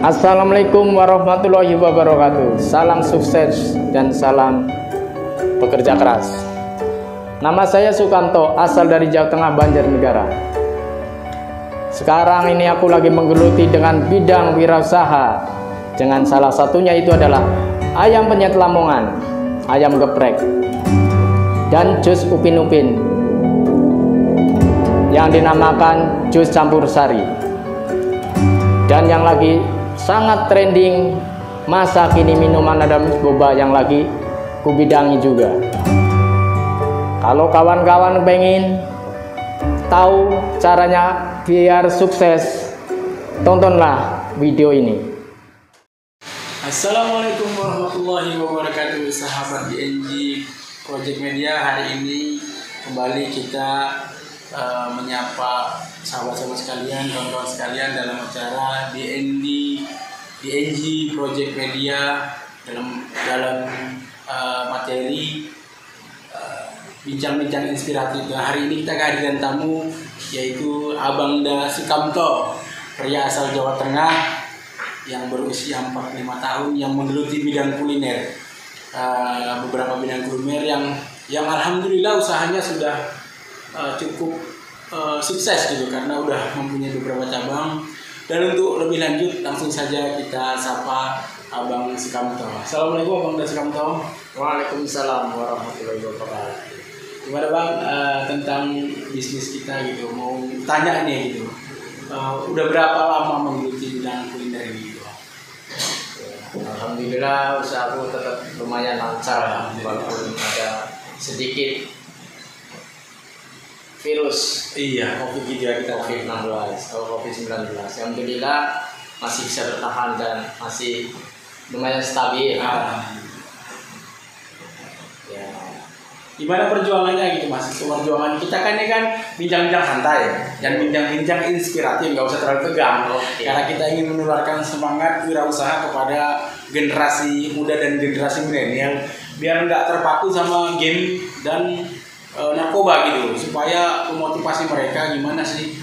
Assalamualaikum warahmatullahi wabarakatuh. Salam sukses dan salam bekerja keras. Nama saya Sukanto, asal dari Jawa Tengah, Banjarnegara. Sekarang ini aku lagi menggeluti dengan bidang wirausaha. Dengan salah satunya itu adalah ayam penyet Lamongan, ayam geprek, dan jus upin-upin yang dinamakan jus campur sari. Dan yang lagi sangat trending masa kini minuman ada boba yang lagi kubidangi juga. Kalau kawan-kawan pengen tahu caranya biar sukses, tontonlah video ini. Assalamualaikum warahmatullahi wabarakatuh, sahabat DNG Project Media. Hari ini kembali kita menyapa sahabat-sahabat sekalian, kawan-kawan sekalian dalam acara DNG Project Media dalam materi bincang-bincang inspiratif. Hari ini kita kehadiran tamu yaitu Abangda Sukamto, pria asal Jawa Tengah yang berusia 45 tahun yang menggeluti bidang kuliner. Beberapa bidang kuliner yang alhamdulillah usahanya sudah cukup sukses gitu karena udah mempunyai beberapa cabang. Dan untuk lebih lanjut langsung saja kita sapa Abang Sukamto. Assalamualaikum Abang Sukamto. Waalaikumsalam warahmatullahi wabarakatuh. Gimana Bang tentang bisnis kita gitu? Mau tanya nih gitu. Udah berapa lama menggeluti bidang kuliner ini gitu? Alhamdulillah usahaku tetap lumayan lancar walaupun ada sedikit virus COVID-19 atau COVID-19. Alhamdulillah masih bisa bertahan dan masih lumayan stabil. Ya. Gimana perjuangannya gitu Mas? Perjuangan kita kan ini kan bincang-bincang santai dan bincang-bincang inspiratif, nggak usah terlalu tegang. Karena kita ingin menularkan semangat wirausaha kepada generasi muda dan generasi milenial biar nggak terpaku sama game dan narkoba gitu, supaya memotivasi mereka gimana sih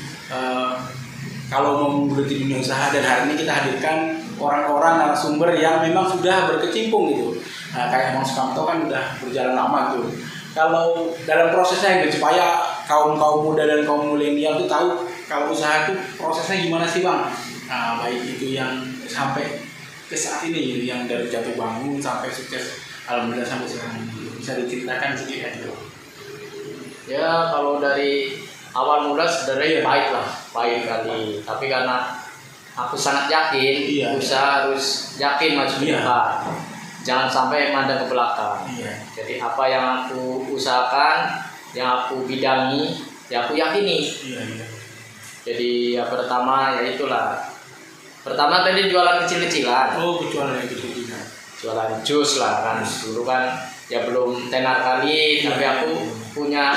kalau mau menggeluti dunia usaha. Dan hari ini kita hadirkan orang-orang narasumber yang memang sudah berkecimpung gitu. Kayak Bang Sukamto kan udah berjalan lama tuh. Kalau dalam prosesnya gitu, supaya kaum muda dan kaum milenial tuh tahu kalau usaha itu prosesnya gimana sih Bang. Baik itu yang sampai ke saat ini gitu, yang dari jatuh bangun sampai sukses, alhamdulillah sampai sekarang gitu. Bisa diceritakan sedikit gitu. Ya kalau dari awal mula sebenarnya pahit kali. Tapi karena aku sangat yakin, usaha harus yakin maju ke depan. Jangan sampai mandang ke belakang. Jadi apa yang aku usahakan, yang aku bidangi, ya aku yakini. Jadi yang pertama ya itulah. Pertama tadi jualan kecil-kecilan. Jualan kecil-kecilan. Jualan jus lah kan. Dulu kan ya belum tenar kali, tapi aku punya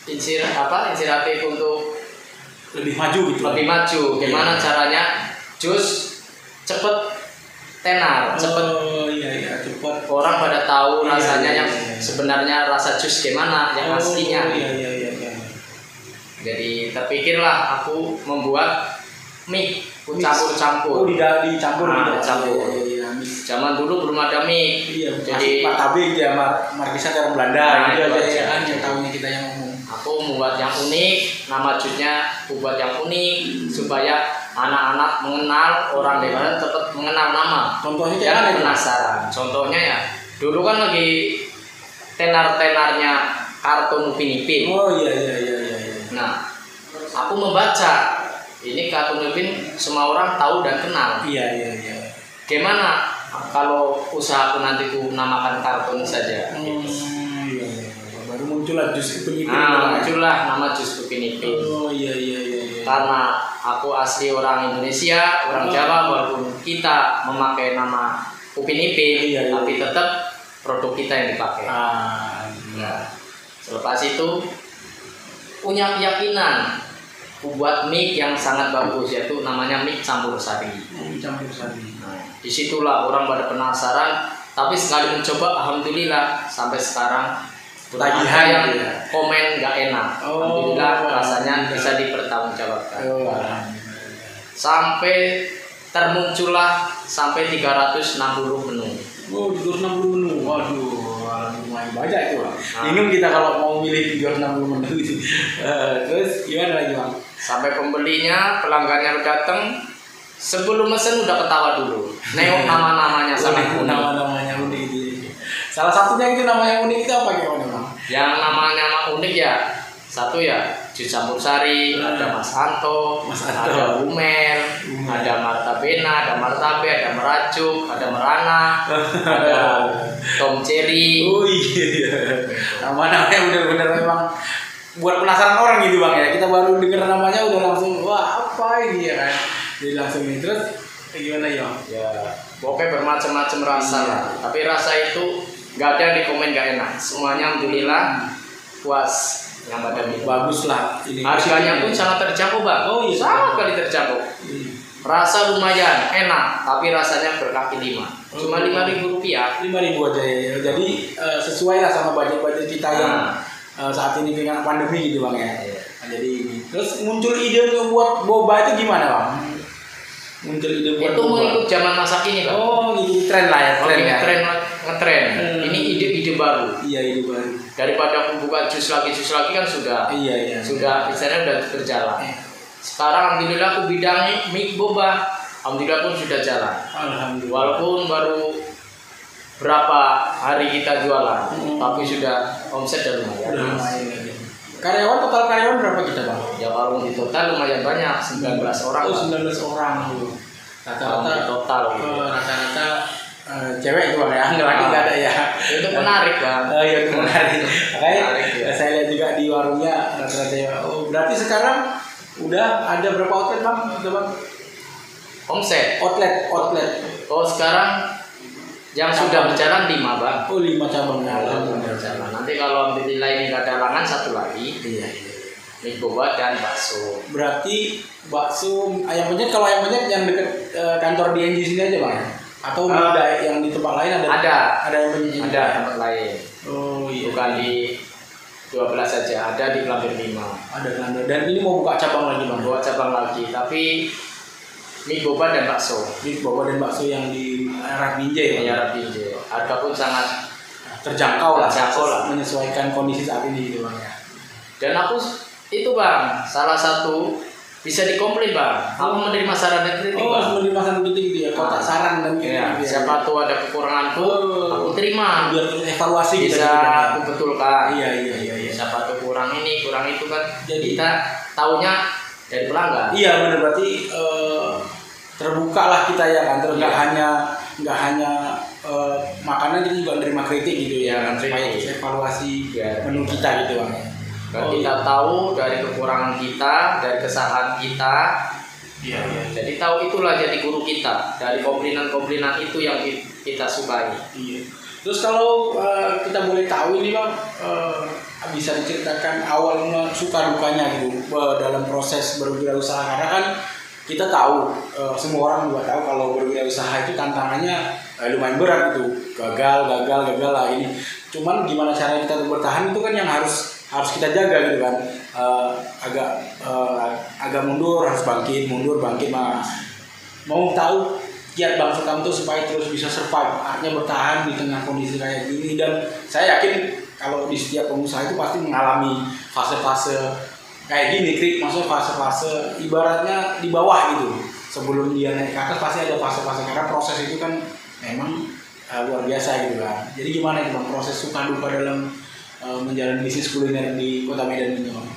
inspiratif untuk lebih maju gitu. Gimana caranya jus cepet tenar, cepet. Cepet. Orang pada tahu rasanya yang sebenarnya rasa jus gimana, yang aslinya. Jadi terpikirlah aku membuat mie campur-campur. Dicampur. Zaman dulu belum ada mie. Jadi martabak ya, markisa orang Belanda gitu aja yang tahunya kita yang umum. Aku membuat yang unik, nama jusnya aku buat yang unik supaya anak-anak mengenal, orang dewasa tetap mengenal nama. Contohnya jangan penasaran. Contohnya ya, dulu kan lagi tenar-tenarnya kartun Upin Ipin. Nah, aku membaca ini kartun Upin, semua orang tahu dan kenal. Gimana kalau usahaku nanti ku namakan kartun saja? Baru muncullah jus Upin Ipin. Muncullah nama jus Upin Ipin. Karena aku asli orang Indonesia, orang Jawa, walaupun kita memakai nama Upin Ipin, tapi tetap produk kita yang dipakai. Selepas itu punya keyakinan buat mie yang sangat bagus, yaitu namanya mie campur sari. Disitulah orang pada penasaran, tapi sekali mencoba, alhamdulillah sampai sekarang tagihan yang komen nggak enak. Alhamdulillah rasanya bisa dipertanggungjawabkan. Sampai termuncullah sampai 360 menu. Oh, 360 menu. Waduh, lumayan banyak itu, Bang. Bingung kita kalau mau milih 360 menu itu. Terus gimana lagi, Bang? Sampai pembelinya, pelanggannya datang, sebelum mesen udah ketawa dulu. Nengok nama-namanya sangat unik. Nama-namanya unik gitu. Salah satunya itu nama yang unik itu apa gimana, Bang? Yang namanya unik ya, satu ya Jus Campur Sari, ada Mas Anto, ada Umel, ada Marta Bena, ada Martabe, ada Merajuk, ada Merana, ada Tom Cherry. Oh iya. Nama-namanya bener-bener memang buat penasaran orang gitu, Bang ya. Kita baru dengar namanya udah langsung wah apa ini ya kan. Jadi langsung ini terus gimana ya? Ya, pokoknya bermacam-macam rasa lah. Tapi rasa itu nggak ada yang di komen nggak enak. Semuanya alhamdulillah puas. Yang pada bagus lah. Ini harganya pun sangat terjangkau, Bang. Oh iya. Sangat kali terjangkau. Rasa lumayan enak, tapi rasanya berkaki 5. Cuma 5.000 rupiah. 5.000 aja ya. Jadi sesuai lah sama budget-budget kita yang saat ini dengan pandemi gitu, Bang ya. Nah, jadi ini. Terus muncul ide untuk buat boba itu gimana, Bang? Muncul ide buat itu mengikut zaman masa kini, Bang. Oh, ini tren lah ya, tren ngetren. Ini ide-ide baru. Iya, ide baru. Daripada membuka jus lagi kan sudah. Iya. Sudah istilahnya sudah berjalan. Sekarang alhamdulillah aku bidang mie boba. Alhamdulillah pun sudah jalan. Alhamdulillah. Walaupun baru berapa hari kita jualan, tapi sudah omset dan lumayan. Total karyawan berapa kita, Bang? Ya kalau di total lumayan banyak, 19 orang. Oh, 19 orang. Rata-rata total. Rata-rata cewek itu, Bang ya, laki nggak ada ya. Itu menarik, Bang. Oh iya, menarik. Makanya ya. Saya lihat juga di warungnya rata-rata. Oh, berarti sekarang udah ada berapa outlet, Bang? Bang? Omset. Outlet. Oh, sekarang yang sudah berjalan 5, Bang. Oh, 5 cabang. Berjalan. Nanti kalau alhamdulillah ini nggak ada halangan, satu lagi. Iya. Mie boba dan bakso. Berarti bakso ayam penyet, kalau ayam penyet yang dekat kantor DNG sini aja, Bang? Atau ada yang di tempat lain ada? Ada yang penyet. Ada tempat lain. Oh iya. Bukan di 12 saja, ada di Klambir 5. Ada Klambir. Dan ini mau buka cabang lagi, Bang? Buka cabang lagi, tapi mie boba dan bakso. Mie boba dan bakso yang di arah Binjai, ya? Arah Binjai. Harga pun sangat terjangkau lah. Menyesuaikan kondisi saat ini gitu, Bang ya. Dan aku itu, Bang, salah satu bisa dikomplain, Bang. Aku menerima saran dan kritik, Bang. Menerima saran kritik gitu ya. Kotak saran dan kritik. Ya, siapa tahu ada kekuranganku, aku terima. Biar evaluasi bisa aku betulkan. Iya. Siapa tahu kurang ini, kurang itu kan. Jadi kita taunya dari pelanggan. Iya, benar, berarti terbuka lah kita ya kan. Nggak hanya makanan, kita juga menerima kritik gitu ya kan, supaya kita evaluasi menu kita gitu, Bang. Dan kita tahu dari kekurangan kita, dari kesalahan kita. Iya. Jadi tahu itulah jadi guru kita. Dari komplainan itu yang kita sukai. Iya. Terus kalau kita boleh tahu ini, Bang, bisa diceritakan awalnya suka dukanya gitu dalam proses berwirausaha, karena kan kita tahu semua orang juga tahu kalau berwirausaha itu tantangannya lumayan berat gitu, gagal lah ini. Cuman gimana cara kita bertahan itu kan yang harus kita jaga gitu kan. Agak mundur, harus bangkit Mas. Mau tahu kiat Bang Sukam tuh supaya terus bisa survive, artinya bertahan di tengah kondisi kayak gini. Dan saya yakin kalau di setiap pengusaha itu pasti mengalami fase-fase kayak gini, maksudnya fase-fase ibaratnya di bawah gitu. Sebelum dia naik ke atas pasti ada fase-fase, karena proses itu kan memang luar biasa gitu kan. Jadi gimana itu, Bang, proses suka duka dalam menjalani bisnis kuliner di Kota Medan ini, Bang?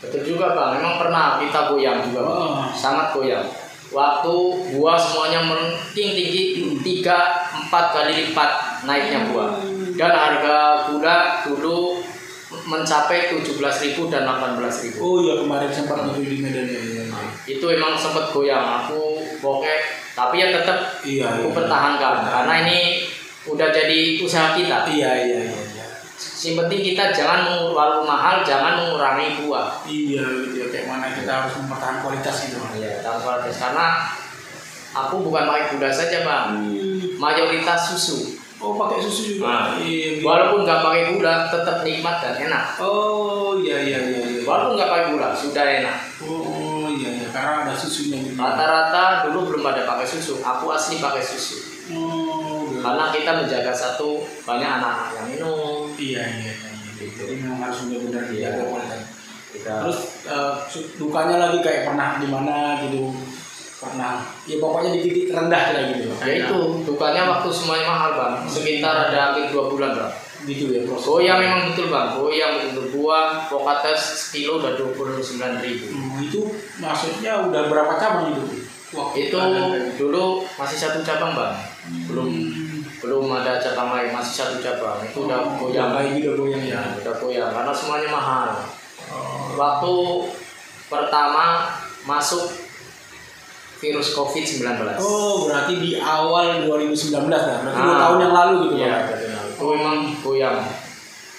Betul juga, Bang, memang pernah kita goyang juga, Bang. Sangat goyang. Waktu buah semuanya tinggi 3-4 kali lipat naiknya buah. Dan harga gula dulu mencapai 17.000 dan 18.000. Oh iya, kemarin sempat di Medan ya. Itu emang sempat goyang, aku bokeh, tapi ya tetap aku pertahankan karena ini udah jadi usaha kita. Iya. Yang penting kita jangan terlalu mahal, jangan mengurangi buah. Iya, gitu. Kayak mana kita harus mempertahankan kualitas itu. Iya, kualitas, karena aku bukan pakai gula saja, Bang. Mayoritas susu. Oh, pakai susu juga. Iya. Walaupun nggak pakai gula, tetap nikmat dan enak. Oh, iya. Walaupun nggak pakai gula, sudah enak. Oh, iya, karena ada susunya gitu. Rata-rata dulu belum pada pakai susu, aku asli pakai susu. Oh, Karena kita menjaga satu, banyak anak-anak yang minum. Iya. Gitu. Jadi memang harus benar-benar dijaga kualitas. Kita Terus dukanya lagi kayak pernah di mana gitu, pernah ya pokoknya di titik rendah kayak gitu. ya itu dukanya waktu semuanya mahal bang, sekitar ada hampir 2 bulan bang. Gitu ya proses. Goyang memang betul bang, goyang betul buah, Pokates sekilo udah 29.000. Itu maksudnya udah berapa cabang itu? Itu dulu masih satu cabang bang, belum ada cabang lain, masih satu cabang. Itu udah goyang lagi, udah goyang ya. Udah goyang karena semuanya mahal. Waktu pertama masuk virus COVID-19. Oh, berarti di awal 2019 lah. Berarti 2 tahun yang lalu gitu ya, Pak. itu memang goyang.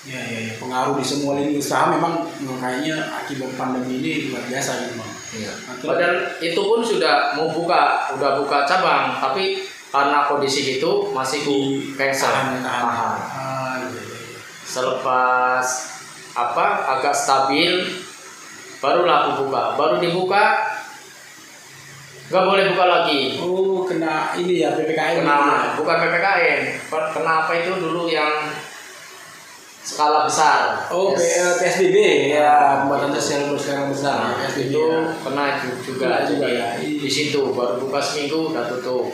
Ya. Pengaruh di semua lini usaha memang kayaknya akibat pandemi ini luar biasa gitu Bang. Iya. Padahal itu pun sudah mau udah buka cabang, tapi karena kondisi gitu masih di cancel. Tahan. Selepas agak stabil, barulah aku buka. Baru dibuka, nggak boleh buka lagi. Oh, kena ini ya PPKM. Bukan PPKM. Kenapa itu dulu yang skala besar? Oh, PSBB ya, pembatasan sosial berskala besar. PSBB itu kena juga ya. Di situ baru buka seminggu udah tutup.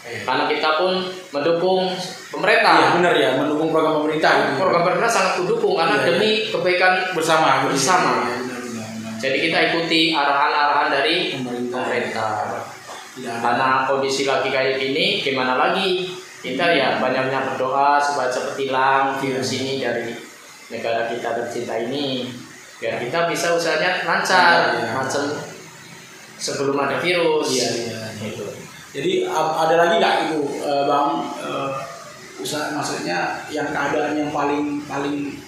Karena kita pun mendukung pemerintah. Iya benar ya, mendukung program pemerintah. Program pemerintah sangat didukung karena demi kebaikan bersama. Benar. Jadi kita ikuti arahan-arahan dari pemerintah. Karena kondisi lagi kayak gini, gimana lagi? Kita ya banyak-banyak berdoa supaya cepat hilang virus ini dari negara kita tercinta ini, biar kita bisa usahanya lancar, macam sebelum ada virus. Iya. Gitu. Jadi ada lagi nggak itu bang usaha maksudnya yang keadaan yang paling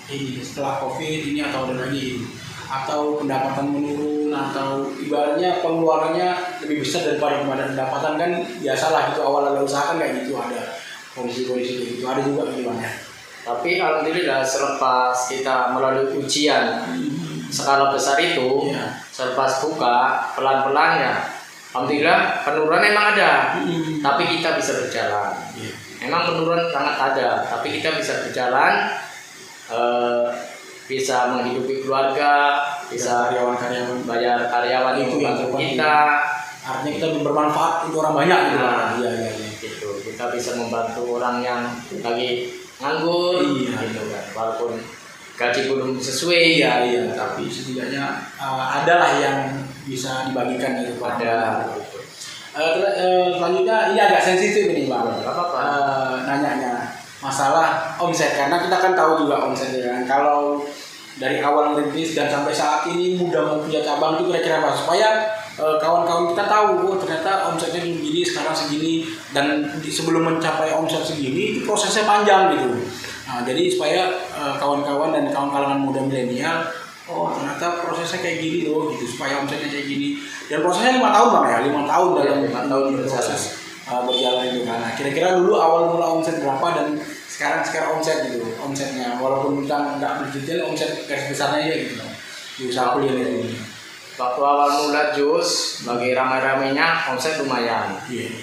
ini setelah COVID ini atau ada lagi atau pendapatan menurun atau ibaratnya pengeluarannya lebih besar daripada pendapatan kan biasalah gitu awal usaha kan kayak gitu ada kondisi-kondisi kayak gitu ada juga gimana? Tapi alhamdulillah selepas kita melalui ujian skala besar itu, selepas buka pelan-pelan ya. Alhamdulillah penurunan emang ada, tapi kita bisa berjalan. Emang penurunan sangat ada, tapi kita bisa berjalan, bisa menghidupi keluarga, bisa karyawan-karyawan, bayar karyawan itu membantu kita. Artinya kita bermanfaat untuk orang banyak gitu. Iya. Gitu. Kita bisa membantu orang yang lagi nganggur, gitu kan. Walaupun gaji belum sesuai, tapi setidaknya adalah yang bisa dibagikan gitu pada. Selanjutnya ini agak sensitif ini bang. Apa? Nanyanya masalah omset karena kita kan tahu juga omset kan. Kalau dari awal merintis dan sampai saat ini mudah mau punya cabang itu kira-kira apa supaya kawan-kawan kita tahu ternyata omsetnya begini sekarang segini dan sebelum mencapai omset segini itu prosesnya panjang gitu. Nah, jadi supaya kawan-kawan dan kawan-kawan muda milenial ternyata prosesnya kayak gini loh gitu supaya omsetnya kayak gini dan prosesnya 5 tahun bang ya 5 tahun dalam 5 tahun proses berjalan itu kan. Nah, kira-kira dulu awal mula omset berapa dan sekarang omset gitu omsetnya walaupun kita nggak berdetail omset garis besarnya aja gitu di usaha kuliner ini. Waktu awal mula jus bagi ramai-ramainya omset lumayan.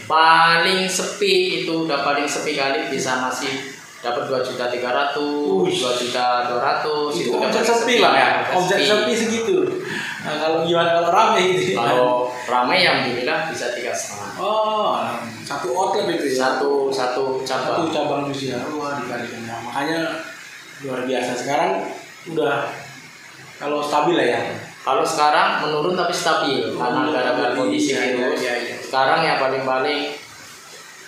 Paling sepi itu udah paling sepi kali bisa masih dapat 2.300.000, 2.200.000 itu omset sepi lah ya. Omset sepi segitu. Nah, kalau gimana kalau ramai gitu? Kalau ramai yang alhamdulillah bisa 3,5. Satu outlet itu ya. Satu cabang. Satu cabang jus ya. Dikalikan. Nah, makanya luar biasa sekarang udah kalau stabil lah ya. Kalau sekarang menurun tapi stabil karena gara-gara kondisi virus. Sekarang ya paling-paling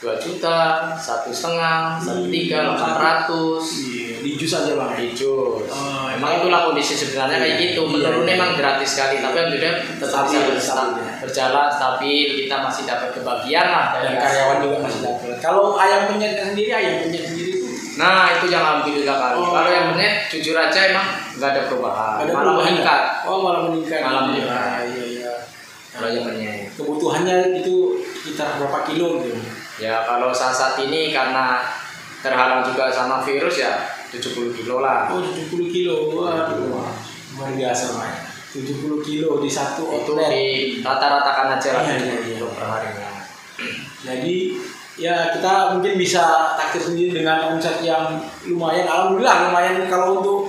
2 juta, 1,5, 1,3, 800. Di jus aja bang. Di jus. Emang itulah kondisi sebenarnya kayak gitu. Menurun memang gratis sekali, tapi alhamdulillah tetap bisa berjalan stabil. Kita masih dapat kebagian lah dan karyawan juga masih dapat. Kalau ayam penyet sendiri itu. Nah itu yang alhamdulillah kali. Kalau yang penyet jujur aja emang nggak ada perubahan. Malah meningkat. Malah meningkat. Iya. Kalau yang penyet. Kebutuhannya itu sekitar berapa kilo gitu? Ya kalau saat ini karena terhalang juga sama virus ya 70 kilo lah. 70 kilo. Waduh, luar biasa Pak. 70 kilo di satu Itu outlet. dirata-ratakan aja lah Iya. untuk perharinya. Jadi ya kita mungkin bisa takdir sendiri dengan omset yang lumayan. Alhamdulillah lumayan kalau untuk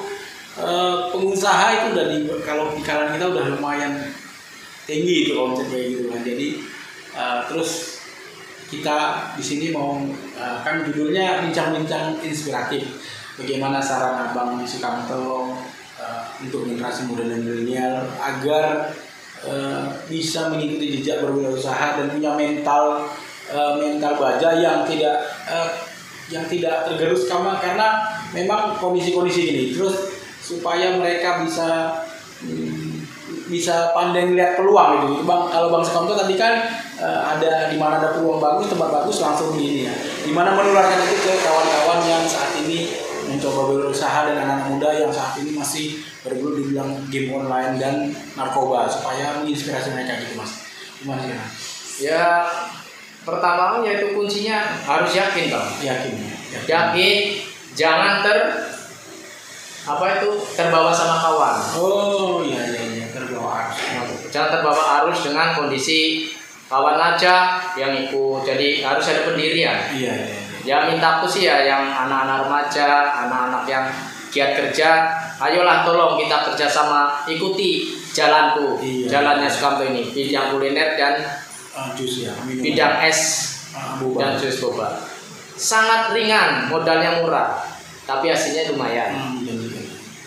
pengusaha itu udah kalau di kalangan kita udah lumayan tinggi itu omset kayak gitu kan. Jadi terus kita di sini mau kan judulnya bincang-bincang inspiratif. Bagaimana saran Abang Sukamto untuk generasi muda dan milenial agar bisa mengikuti jejak berwirausaha dan punya mental baja yang tidak tergerus karena memang kondisi-kondisi gini. Terus supaya mereka bisa pandai lihat peluang gitu. Bang, kalau Bang Sukamto tadi kan ada di mana ada peluang bagus, tempat bagus langsung ini ya. Di mana menularkan itu ke kawan-kawan yang saat ini mencoba berusaha dan anak-anak muda yang saat ini masih bergelut di bilang game online dan narkoba supaya menginspirasi mereka gitu Mas. Gimana sih? Ya pertama yaitu kuncinya harus yakin Bang. Yakin, jangan terbawa sama kawan. Oh iya terbawa arus. Jangan terbawa arus dengan kondisi kawan aja yang ikut. Jadi harus ada pendirian. Iya. Ya mintaku sih ya yang anak-anak remaja, anak-anak yang giat kerja, ayolah tolong kita kerjasama, ikuti jalanku, jalannya Sukamto ini, bidang kuliner dan jus ya, bidang es dan jus boba. Sangat ringan, modalnya murah, tapi hasilnya lumayan.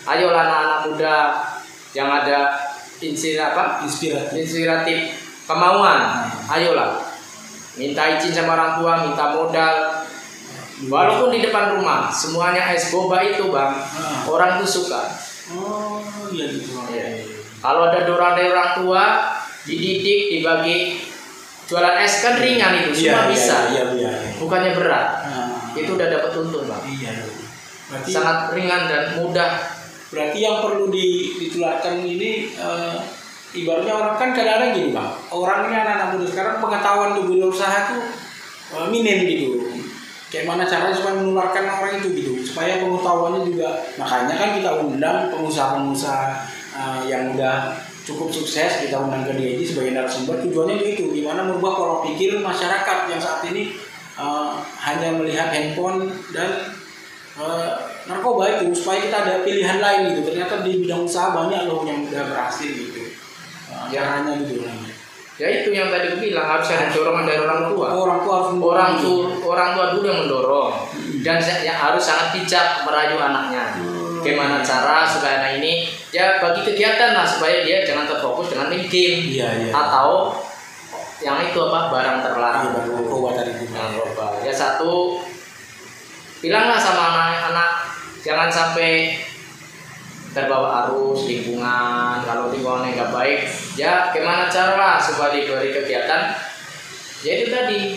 Ayolah anak-anak muda yang ada inspiratif kemauan, ayolah minta izin sama orang tua, minta modal. Walaupun di depan rumah semuanya es boba itu Bang, orang tuh suka. Oh iya gitu. Ya. Kalau ada dorongan dari orang tua, dididik, dibagi jualan es kan ringan itu, semua bisa. Iya. Bukannya berat. Itu udah dapat untung Bang. Iya. Berarti sangat ringan dan mudah. Berarti yang perlu ditularkan ini ibaratnya orang kan kadang-kadang gini Bang. Orangnya anak-anak muda sekarang pengetahuan untuk berusaha tuh minim gitu. Kayak mana caranya supaya menularkan orang itu gitu, supaya pengetahuannya juga. Makanya kan kita undang pengusaha-pengusaha yang udah cukup sukses, kita undang ke DIY sebagai narasumber. Tujuannya itu gimana merubah pola pikir masyarakat yang saat ini hanya melihat handphone dan narkoba itu, supaya kita ada pilihan lain gitu. Ternyata di bidang usaha banyak loh yang udah berhasil gitu. Caranya gitu. Ya itu yang tadi aku bilang, harus ada dorongan dari orang tua. Orang tua dulu yang mendorong dan yang harus sangat bijak merayu anaknya. Gimana cara supaya anak ini ya bagi kegiatan lah supaya dia jangan terfokus dengan main game atau yang itu barang terlarang. Narkoba. Ya satu, bilanglah sama anak-anak jangan sampai terbawa arus lingkungan. Kalau lingkungannya nggak baik, ya gimana cara supaya diberi kegiatan? Ya itu tadi,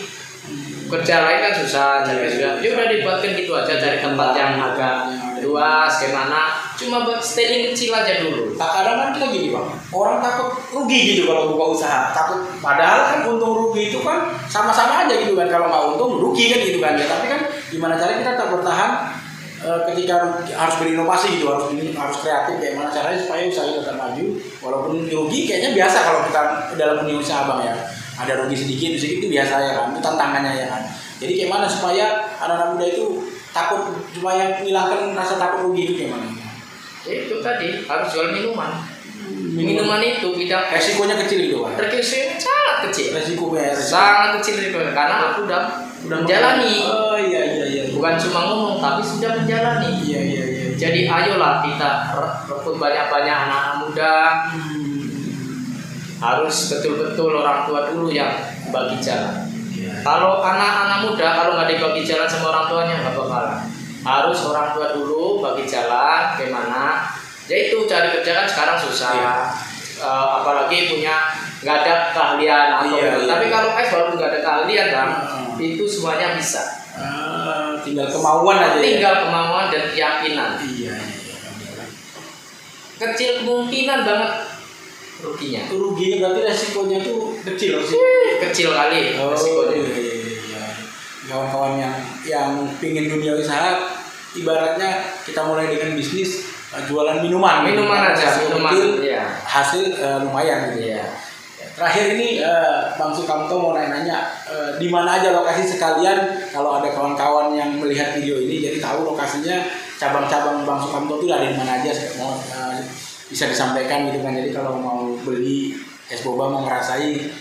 kerja lain kan susah, ya udah dibuatkan gitu aja, cari tempat yang agak luas, gimana? Cuma buat staying kecil aja dulu. Kadang kan kita gini Bang, orang takut rugi gitu kalau buka usaha, takut. Padahal kan untung rugi itu kan sama-sama aja gitu kan, kalau nggak untung rugi kan gitu kan ya. Tapi kan gimana cara kita tetap bertahan ketika harus berinovasi gitu, harus kreatif, kayak mana caranya supaya usaha tetap maju walaupun rugi. Kayaknya biasa kalau kita dalam dunia usaha Bang ya, ada rugi sedikit itu biasa ya kan, itu tantangannya ya kan. Jadi kayak mana supaya anak-anak muda itu takut, supaya menghilangkan rasa takut rugi itu kayak mana? Itu tadi harus jual minuman. Minuman itu bidang resikonya kecil gitu kan? Resikonya sangat kecil. Resikonya sangat kecil karena aku udah menjalani. Oh iya. Bukan cuma ngomong tapi sudah menjalani. Iya. Jadi ayolah kita rekrut banyak-banyak anak-anak muda. Harus betul-betul orang tua dulu yang bagi jalan. Kalau anak-anak muda kalau nggak dibagi jalan sama orang tuanya nggak bakalan. Harus orang tua dulu bagi jalan. Gimana? Ya itu cari kerja kan sekarang susah. Apalagi punya nggak ada keahlian atau tapi kalau walaupun nggak ada keahlian kan itu semuanya bisa. Tinggal kemauan aja. Kemauan dan keyakinan. Iya. Kecil kemungkinan banget ruginya. Ruginya berarti resikonya tuh kecil sih. Kecil kali resikonya. Iya. Kawan-kawan yang pingin dunia usaha, ibaratnya kita mulai dengan bisnis jualan minuman. Minuman aja, minuman. Iya. Hasil lumayan gitu. Iya. Terakhir ini Bang Sukamto mau nanya di mana aja lokasi sekalian kalau ada kawan-kawan yang melihat video ini jadi tahu lokasinya cabang-cabang Bang Sukamto itu ada di mana aja mau bisa disampaikan gitu kan. Jadi kalau mau beli es boba mau ngerasain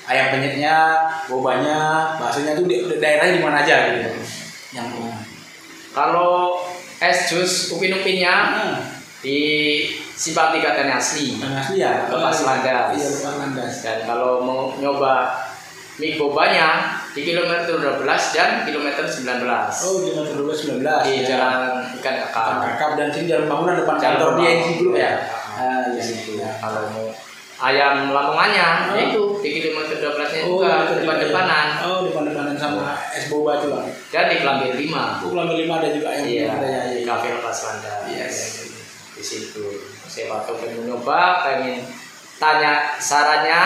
ayam penyetnya, bobanya, baksonya tuh daerahnya di mana aja gitu. Yang kalau es jus upin-upinnya di Simpang 3 Tani Asli. Asli ya. Lepas Landas. Iya, Lepas Landas. Dan kalau mau nyoba mie bobanya di kilometer 12 dan kilometer 19. Oh, kilometer 12 19. Di Jalan Ikan Kakap dan sini jalan bangunan depan kantor DNG Group ya. Di situ. Kalau mau ayam lamongannya yaitu di kilometer 12-nya juga depan-depanan. Oh, depan-depanan sama es boba juga. Dan di Kelambir 5. Kelambir 5 ada juga ayam. Iya, ada ya. Di Kafe Lepas Landas. Yes. Di situ. Siapa tahu pengen nyoba, pengen tanya sarannya,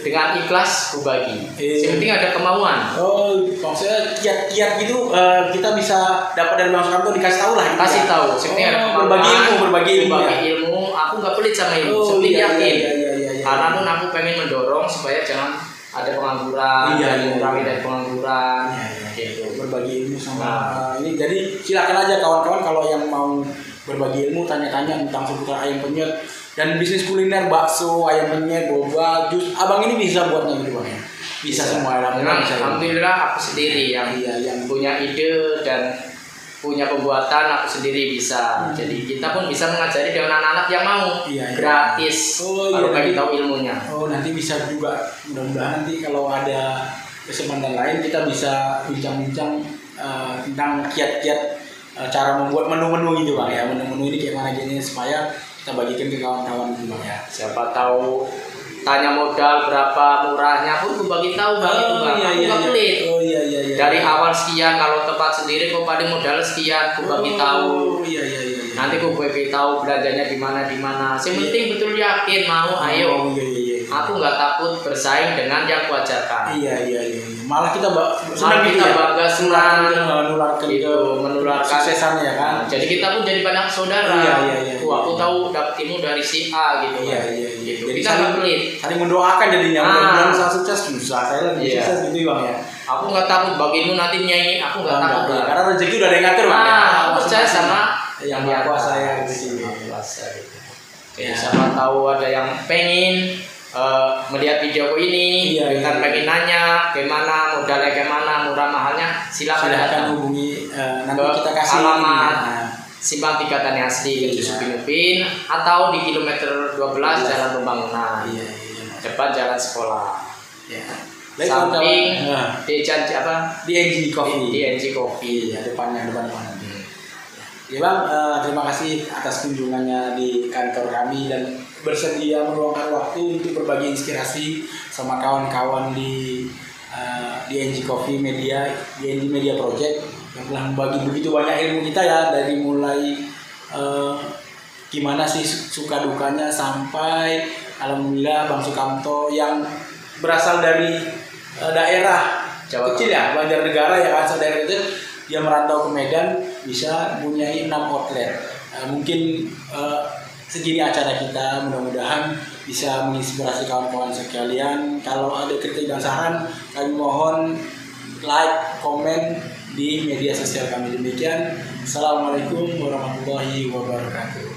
dengan ikhlas ku bagi. Yang penting ada kemauan. Oh, maksudnya kiat-kiat gitu kita bisa dapat dari Bang Sukamto dikasih tahu lah. Kasih tahu. Seperti ada kemauan. Berbagi ilmu. Aku nggak pelit sama ilmu. Seperti yakin. Karena pun aku pengen mendorong supaya jangan ada pengangguran, mengurangi dari pengangguran. Gitu. Berbagi ilmu sama ini. Jadi silakan aja kawan-kawan kalau yang mau berbagi ilmu, tanya-tanya tentang seputar ayam penyet dan bisnis kuliner, bakso, ayam penyet, boba, jus. Abang ini bisa buatnya gitu Bang ya? Bisa semua. Alhamdulillah aku sendiri yang punya ide dan punya pembuatan, aku sendiri bisa. Jadi kita pun bisa mengajari dengan anak-anak yang mau gratis. Kalau kita tahu ilmunya. Oh, nanti bisa juga. Mudah-mudahan nanti kalau ada kesempatan lain kita bisa bincang-bincang tentang kiat-kiat cara membuat menu-menu gitu Bang ya. Menu-menu ini kayak mana gini supaya kita bagikan ke kawan-kawan gitu Bang ya. Siapa tahu tanya modal berapa murahnya pun gue bagi tahu Bang itu Bang. Aku nggak pelit. Dari awal sekian, kalau tempat sendiri gue paling modal sekian, gue bagi tahu. Nanti gue bagi tahu belanjanya di mana. Yang penting betul yakin mau, ayo. Aku nggak takut bersaing dengan yang kuajarkan. Malah kita bangga senang menularkan suksesannya ya kan. Jadi kita pun jadi banyak saudara. Aku tahu dapat ilmu dari si A gitu. Jadi kita nggak pelit. Saling mendoakan jadinya. Mudah-mudahan saya sukses, saya lebih sukses gitu Bang ya. Aku nggak takut bagimu nanti nyanyi. Aku nggak takut. Karena rezeki udah ada yang ngatur Bang. Aku percaya sama yang Maha Kuasa ya gitu. Jadi siapa tahu ada yang pengen melihat videoku ini, kan pengen nanya gimana modalnya, gimana murah mahalnya, silakan hubungi nanti kita kasih alamat Simpang 3 Tani Asli Upin atau di kilometer 12 Jalan Pembangunan depan Jalan Sekolah samping DNG Coffee depannya. Ya Bang, terima kasih atas kunjungannya di kantor kami dan bersedia meluangkan waktu untuk berbagi inspirasi sama kawan-kawan di DNG Coffee Media, DNG Media Project yang telah membagi begitu banyak ilmu kita ya, dari mulai gimana sih suka dukanya sampai alhamdulillah Bang Sukamto yang berasal dari daerah Jawa kecil ya, Banjarnegara ya kan, daerah itu dia merantau ke Medan bisa mempunyai 6 outlet. Mungkin segini acara kita, mudah-mudahan bisa menginspirasi kawan-kawan sekalian. Kalau ada kritik dan saran, kami mohon like, komen di media sosial kami. Demikian, Assalamualaikum warahmatullahi wabarakatuh.